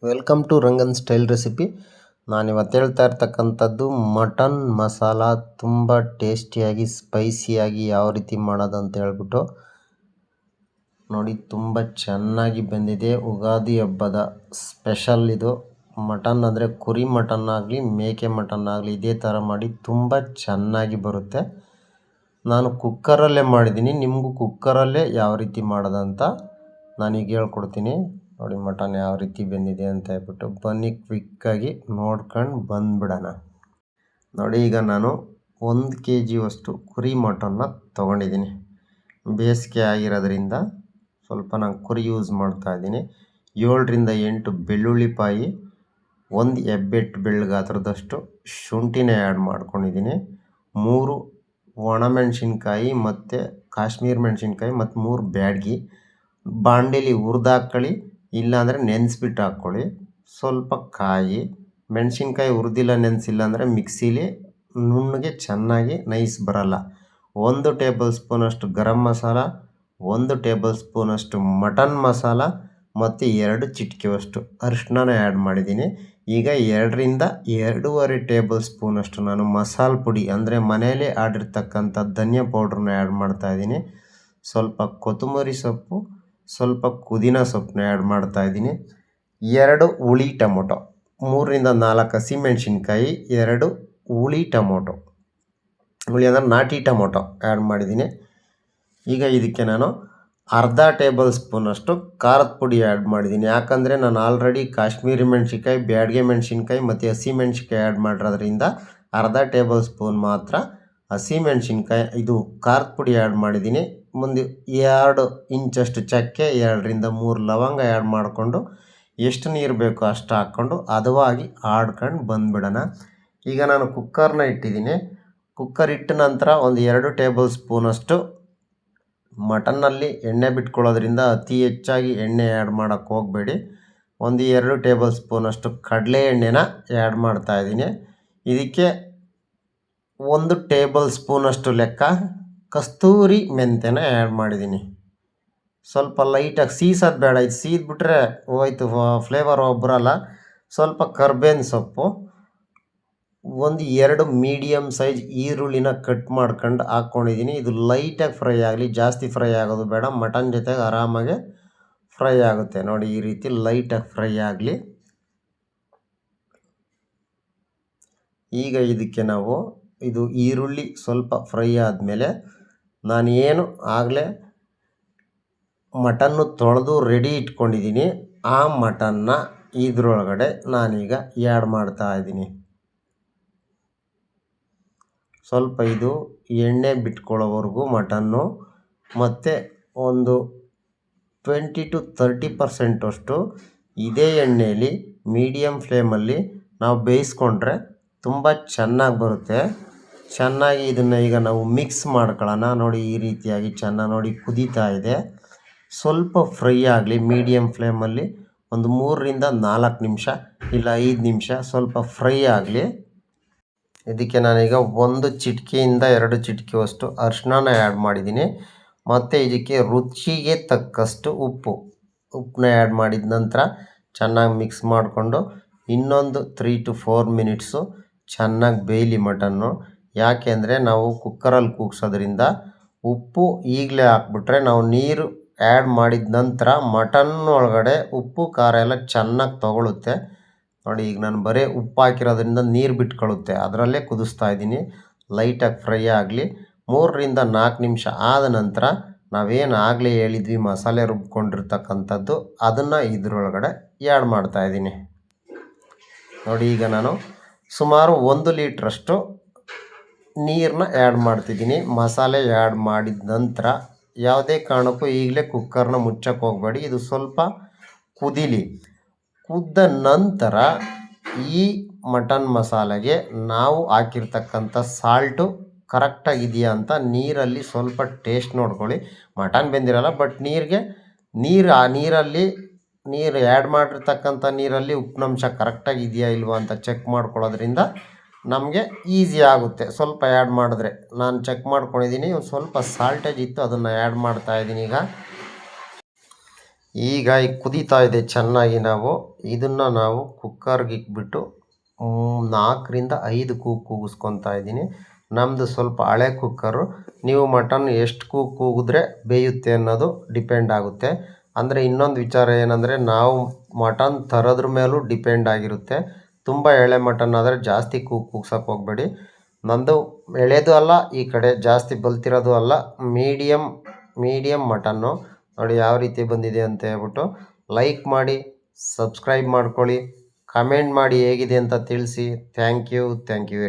Welcome to Rangan style recipe. ನಾನಿವತ್ತು ಹೇಳ್ತಾ ಇರ್ತಕ್ಕಂಥದ್ದು ಮಟನ್ ಮಸಾಲ ತುಂಬ ಟೇಸ್ಟಿಯಾಗಿ ಸ್ಪೈಸಿಯಾಗಿ ಯಾವ ರೀತಿ ಮಾಡೋದು ಅಂತ ಹೇಳ್ಬಿಟ್ಟು ನೋಡಿ. ತುಂಬ ಚೆನ್ನಾಗಿ ಬಂದಿದೆ. ಉಗಾದಿ ಹಬ್ಬದ ಸ್ಪೆಷಲ್ ಇದು. ಮಟನ್ ಅಂದರೆ ಕುರಿ ಮಟನ್ ಆಗಲಿ ಮೇಕೆ ಮಟನ್ ಆಗಲಿ ಇದೇ ಥರ ಮಾಡಿ ತುಂಬ ಚೆನ್ನಾಗಿ ಬರುತ್ತೆ. ನಾನು ಕುಕ್ಕರಲ್ಲೇ ಮಾಡಿದ್ದೀನಿ. ನಿಮಗೂ ಕುಕ್ಕರಲ್ಲೇ ಯಾವ ರೀತಿ ಮಾಡೋದಂತ ನಾನೀಗ ಹೇಳ್ಕೊಡ್ತೀನಿ. ನೋಡಿ ಮಟನ್ ಯಾವ ರೀತಿ ಬೆಂದಿದೆ ಅಂತ ಹೇಳ್ಬಿಟ್ಟು ಬನ್ನಿ ಕ್ವಿಕ್ಕಾಗಿ ನೋಡ್ಕೊಂಡು ಬಂದುಬಿಡೋಣ. ನೋಡಿ, ಈಗ ನಾನು 1 kg ಕುರಿ ಮಟನ್ನ ತೊಗೊಂಡಿದ್ದೀನಿ. ಬೇಸಿಗೆ ಆಗಿರೋದ್ರಿಂದ ಸ್ವಲ್ಪ ನಾನು ಕುರಿ ಯೂಸ್ ಮಾಡ್ತಾಯಿದ್ದೀನಿ. 7 ರಿಂದ 8 ಬೆಳ್ಳುಳ್ಳಿಪಾಯಿ, 1 ಹೆಬ್ಬೆಟ್ಟು ಬೆಳ್ಳಗಾತ್ರದಷ್ಟು ಶುಂಠಿನ ಆ್ಯಡ್ ಮಾಡ್ಕೊಂಡಿದ್ದೀನಿ. 3 ಒಣಮೆಣಸಿನ್ಕಾಯಿ ಮತ್ತು ಕಾಶ್ಮೀರ ಮೆಣಸಿನ್ಕಾಯಿ ಮತ್ತು 3 ಬ್ಯಾಡಗಿ. ಬಾಣಲೆಲಿ ಹುರಿದಾಕೊಳ್ಳಿ, ಇಲ್ಲಾಂದರೆ ನೆನೆಸ್ಬಿಟ್ಟು ಹಾಕ್ಕೊಳ್ಳಿ. ಸ್ವಲ್ಪ ಕಾಯಿ, ಮೆಣಸಿನ್ಕಾಯಿ ಹುರಿದಿಲ್ಲ ನೆನೆಸಿಲ್ಲ ಅಂದರೆ ಮಿಕ್ಸಿಲಿ ನುಣ್ಣಗೆ ಚೆನ್ನಾಗಿ ನೈಸ್ ಬರಲ್ಲ. 1 ಟೇಬಲ್ ಸ್ಪೂನಷ್ಟು ಗರಂ ಮಸಾಲ, 1 ಟೇಬಲ್ ಸ್ಪೂನಷ್ಟು ಮಟನ್ ಮಸಾಲ ಮತ್ತು 2 ಚಿಟಿಕೆಯಷ್ಟು ಅರಿಶಿನ ಆ್ಯಡ್ ಮಾಡಿದ್ದೀನಿ. ಈಗ 2 ರಿಂದ 2.5 ಟೇಬಲ್ ಸ್ಪೂನಷ್ಟು ನಾನು ಮಸಾಲೆ ಪುಡಿ ಅಂದರೆ ಮನೆಯಲ್ಲೇ ಆಡಿರ್ತಕ್ಕಂಥ ಧನಿಯಾ ಪೌಡ್ರನ್ನ ಆ್ಯಡ್ ಮಾಡ್ತಾಯಿದ್ದೀನಿ. ಸ್ವಲ್ಪ ಕೊತ್ತಂಬರಿ ಸೊಪ್ಪು, ಸ್ವಲ್ಪ ಪುದೀನ ಸೊಪ್ಪನ್ನ ಆ್ಯಡ್ ಮಾಡ್ತಾಯಿದ್ದೀನಿ. 2 ಹುಳಿ ಟೊಮೊಟೊ, 3 ರಿಂದ 4 ಹಸಿಮೆಣಸಿನ್ಕಾಯಿ, 2 ಹುಳಿ ಟೊಮೊಟೊ, ಹುಳಿ ಅಂದರೆ ನಾಟಿ ಟೊಮೊಟೊ ಆ್ಯಡ್ ಮಾಡಿದ್ದೀನಿ. ಈಗ ಇದಕ್ಕೆ ನಾನು ಅರ್ಧ ಟೇಬಲ್ ಸ್ಪೂನಷ್ಟು ಖಾರದ ಪುಡಿ ಆ್ಯಡ್ ಮಾಡಿದ್ದೀನಿ. ಯಾಕಂದರೆ ನಾನು ಆಲ್ರೆಡಿ ಕಾಶ್ಮೀರಿ ಮೆಣಸಿನ್ಕಾಯಿ, ಬ್ಯಾಡಗೆ ಮೆಣಸಿನ್ಕಾಯಿ ಮತ್ತು ಹಸಿಮೆಣಸಿನ್ಕಾಯಿ ಆ್ಯಡ್ ಮಾಡಿರೋದ್ರಿಂದ ಅರ್ಧ ಟೇಬಲ್ ಸ್ಪೂನ್ ಮಾತ್ರ ಹಸಿಮೆಣಸಿನ್ಕಾಯಿ ಇದು ಖಾರದ ಪುಡಿ ಆ್ಯಡ್ ಮಾಡಿದ್ದೀನಿ. ಮುಂದೆ 2 ಇಂಚಷ್ಟು ಚಕ್ಕೆ, 2 ರಿಂದ 3 ಲವಂಗ ಆ್ಯಡ್ ಮಾಡಿಕೊಂಡು ಎಷ್ಟು ನೀರು ಬೇಕೋ ಅಷ್ಟು ಹಾಕ್ಕೊಂಡು ಹದವಾಗಿ ಆಡ್ಕೊಂಡು ಬಂದುಬಿಡೋಣ. ಈಗ ನಾನು ಕುಕ್ಕರ್ನ ಇಟ್ಟಿದ್ದೀನಿ. ಕುಕ್ಕರ್ ಇಟ್ಟ ನಂತರ ಒಂದು 2 ಟೇಬಲ್ ಸ್ಪೂನಷ್ಟು ಮಟನ್ನಲ್ಲಿ ಎಣ್ಣೆ ಬಿಟ್ಕೊಳ್ಳೋದ್ರಿಂದ ಅತಿ ಹೆಚ್ಚಾಗಿ ಎಣ್ಣೆ ಆ್ಯಡ್ ಮಾಡೋಕ್ಕೆ ಹೋಗಬೇಡಿ. ಒಂದು 2 ಟೇಬಲ್ ಸ್ಪೂನಷ್ಟು ಕಡಲೆ ಎಣ್ಣೆನ ಆ್ಯಡ್ ಮಾಡ್ತಾಯಿದ್ದೀನಿ. ಇದಕ್ಕೆ 1 ಟೇಬಲ್ ಸ್ಪೂನಷ್ಟು ಲೆಕ್ಕ ಕಸ್ತೂರಿ ಮೆಂತ್ಯನ ಆ್ಯಡ್ ಮಾಡಿದ್ದೀನಿ. ಸ್ವಲ್ಪ ಲೈಟಾಗಿ ಸೀಸೋದು ಬೇಡ, ಇದು ಸೀದ್ಬಿಟ್ರೆ ಹೋಯ್ತು ಫ್ಲೇವರ್ ಬರಲ್ಲ. ಸ್ವಲ್ಪ ಕರ್ಬೇವಿನ ಸೊಪ್ಪು, ಒಂದು 2 ಮೀಡಿಯಮ್ ಸೈಜ್ ಈರುಳ್ಳಿನ ಕಟ್ ಮಾಡ್ಕೊಂಡು ಹಾಕ್ಕೊಂಡಿದ್ದೀನಿ. ಇದು ಲೈಟಾಗಿ ಫ್ರೈ ಆಗಲಿ, ಜಾಸ್ತಿ ಫ್ರೈ ಆಗೋದು ಬೇಡ. ಮಟನ್ ಜೊತೆಗೆ ಆರಾಮಾಗೆ ಫ್ರೈ ಆಗುತ್ತೆ. ನೋಡಿ, ಈ ರೀತಿ ಲೈಟಾಗಿ ಫ್ರೈ ಆಗಲಿ. ಈಗ ಇದಕ್ಕೆ ನಾವು ಇದು ಈರುಳ್ಳಿ ಸ್ವಲ್ಪ ಫ್ರೈ ಆದಮೇಲೆ ನಾನು ಏನು ಆಗಲೇ ಮಟನ್ನು ತೊಳೆದು ರೆಡಿ ಇಟ್ಕೊಂಡಿದ್ದೀನಿ, ಆ ಮಟನ್ನ ಇದರೊಳಗಡೆ ನಾನೀಗ ಆ್ಯಡ್ ಮಾಡ್ತಾಯಿದ್ದೀನಿ. ಸ್ವಲ್ಪ ಇದು ಎಣ್ಣೆ ಬಿಟ್ಕೊಳ್ಳೋವರೆಗೂ ಮಟನ್ನು ಮತ್ತು ಒಂದು 20 to 30% ಇದೇ ಎಣ್ಣೆಯಲ್ಲಿ ಮೀಡಿಯಮ್ ಫ್ಲೇಮಲ್ಲಿ ನಾವು ಬೇಯಿಸ್ಕೊಂಡ್ರೆ ತುಂಬ ಚೆನ್ನಾಗಿ ಬರುತ್ತೆ. ಚೆನ್ನಾಗಿ ಇದನ್ನು ಈಗ ನಾವು ಮಿಕ್ಸ್ ಮಾಡ್ಕೊಳ್ಳೋಣ. ನೋಡಿ, ಈ ರೀತಿಯಾಗಿ ಚೆನ್ನಾಗಿ ನೋಡಿ ಕುದೀತಾ ಇದೆ. ಸ್ವಲ್ಪ ಫ್ರೈ ಆಗಲಿ ಮೀಡಿಯಮ್ ಫ್ಲೇಮಲ್ಲಿ. ಒಂದು 3 ರಿಂದ 4 ನಿಮಿಷ ಇಲ್ಲ 5 ನಿಮಿಷ ಸ್ವಲ್ಪ ಫ್ರೈ ಆಗಲಿ. ಇದಕ್ಕೆ ನಾನೀಗ 1 ಚಿಟಿಕೆಯಿಂದ 2 ಚಿಟಿಕೆಯಷ್ಟು ಅರಿಶಿನ ಆ್ಯಡ್ ಮಾಡಿದ್ದೀನಿ. ಮತ್ತು ಇದಕ್ಕೆ ರುಚಿಗೆ ತಕ್ಕಷ್ಟು ಉಪ್ಪನ್ನ ಆ್ಯಡ್ ಮಾಡಿದ ನಂತರ ಚೆನ್ನಾಗಿ ಮಿಕ್ಸ್ ಮಾಡಿಕೊಂಡು ಇನ್ನೊಂದು 3 to 4 ಮಿನಿಟ್ಸು ಚೆನ್ನಾಗಿ ಬೇಯಲಿ ಮಟನ್ನು. ಯಾಕೆ ಅಂದರೆ ನಾವು ಕುಕ್ಕರಲ್ಲಿ ಕೂಗ್ಸೋದ್ರಿಂದ ಉಪ್ಪು ಈಗಲೇ ಹಾಕ್ಬಿಟ್ರೆ ನಾವು ನೀರು ಆ್ಯಡ್ ಮಾಡಿದ ನಂತರ ಮಟನ್ ಒಳಗಡೆ ಉಪ್ಪು ಖಾರ ಎಲ್ಲ ಚೆನ್ನಾಗಿ ತಗೊಳುತ್ತೆ. ನೋಡಿ, ಈಗ ನಾನು ಬರೀ ಉಪ್ಪು ಹಾಕಿರೋದ್ರಿಂದ ನೀರು ಬಿಟ್ಕೊಳ್ಳುತ್ತೆ, ಅದರಲ್ಲೇ ಕುದಿಸ್ತಾ ಇದ್ದೀನಿ. ಲೈಟಾಗಿ ಫ್ರೈ ಆಗಲಿ. 3 ರಿಂದ 4 ನಿಮಿಷ ಆದ ನಂತರ ನಾವೇನು ಆಗಲೇ ಹೇಳಿದ್ವಿ ಮಸಾಲೆ ರುಬ್ಕೊಂಡಿರ್ತಕ್ಕಂಥದ್ದು ಅದನ್ನು ಇದರೊಳಗಡೆ ಆ್ಯಡ್ ಮಾಡ್ತಾಯಿದ್ದೀನಿ. ನೋಡಿ, ಈಗ ನಾನು ಸುಮಾರು 1 ಲೀಟ್ರಷ್ಟು ನೀರನ್ನ ಆ್ಯಡ್ ಮಾಡ್ತಿದ್ದೀನಿ. ಮಸಾಲೆ ಆ್ಯಡ್ ಮಾಡಿದ ನಂತರ ಯಾವುದೇ ಕಾರಣಕ್ಕೂ ಈಗಲೇ ಕುಕ್ಕರ್ನ ಮುಚ್ಚಕ್ಕೆ ಹೋಗಬೇಡಿ. ಇದು ಸ್ವಲ್ಪ ಕುದೀಲಿ. ಕುದ್ದ ನಂತರ ಈ ಮಟನ್ ಮಸಾಲೆಗೆ ನಾವು ಹಾಕಿರ್ತಕ್ಕಂಥ ಸಾಲ್ಟು ಕರೆಕ್ಟಾಗಿದೆಯಾ ಅಂತ ನೀರಲ್ಲಿ ಸ್ವಲ್ಪ ಟೇಸ್ಟ್ ನೋಡ್ಕೊಳ್ಳಿ. ಮಟನ್ ಬೆಂದಿರಲ್ಲ, ಬಟ್ ನೀರು ಆ್ಯಡ್ ಮಾಡಿರ್ತಕ್ಕಂಥ ನೀರಲ್ಲಿ ಉಪ್ಪಿನಂಶ ಕರೆಕ್ಟಾಗಿದೆಯಾ ಇಲ್ವಾ ಅಂತ ಚೆಕ್ ಮಾಡ್ಕೊಳ್ಳೋದ್ರಿಂದ ನಮಗೆ ಈಸಿ ಆಗುತ್ತೆ. ಸ್ವಲ್ಪ ಆ್ಯಡ್ ಮಾಡಿದ್ರೆ ನಾನು ಚೆಕ್ ಮಾಡ್ಕೊಂಡಿದ್ದೀನಿ. ಒಂದು ಸ್ವಲ್ಪ ಸಾಲ್ಟೇಜ್ ಇತ್ತು, ಅದನ್ನು ಆ್ಯಡ್ ಮಾಡ್ತಾಯಿದ್ದೀನಿ. ಈಗ ಈಗ ಕುದೀತಾ ಇದೆ ಚೆನ್ನಾಗಿ. ಇದನ್ನು ನಾವು ಕುಕ್ಕರ್ಗೆ ಇಕ್ಬಿಟ್ಟು 4 ರಿಂದ 5 ಕೂಗಿಸ್ಕೊತಾ ಇದ್ದೀನಿ. ನಮ್ಮದು ಸ್ವಲ್ಪ ಹಳೆ ಕುಕ್ಕರು. ನೀವು ಮಟನ್ ಎಷ್ಟು ಕೂಗಿದ್ರೆ ಬೇಯುತ್ತೆ ಅನ್ನೋದು ಡಿಪೆಂಡ್ ಆಗುತ್ತೆ. ಅಂದರೆ ಇನ್ನೊಂದು ವಿಚಾರ ಏನಂದರೆ, ನಾವು ಮಟನ್ ತರೋದ್ರ ಮೇಲೂ ಡಿಪೆಂಡ್ ಆಗಿರುತ್ತೆ. ತುಂಬ ಎಳೆ ಮಟನ್ ಆದರೆ ಜಾಸ್ತಿ ಕೂಗ್ಸೋಕೆ ಹೋಗಬೇಡಿ. ನಂದು ಎಳೆದು ಅಲ್ಲ, ಈ ಕಡೆ ಜಾಸ್ತಿ ಬಲ್ತಿರೋದು ಅಲ್ಲ, ಮೀಡಿಯಮ್ ಮಟನ್ನು. ನೋಡಿ ಯಾವ ರೀತಿ ಬಂದಿದೆ ಅಂತ ಹೇಳ್ಬಿಟ್ಟು. ಲೈಕ್ ಮಾಡಿ, ಸಬ್ಸ್ಕ್ರೈಬ್ ಮಾಡ್ಕೊಳ್ಳಿ, ಕಮೆಂಟ್ ಮಾಡಿ ಹೇಗಿದೆ ಅಂತ ತಿಳಿಸಿ. Thank you very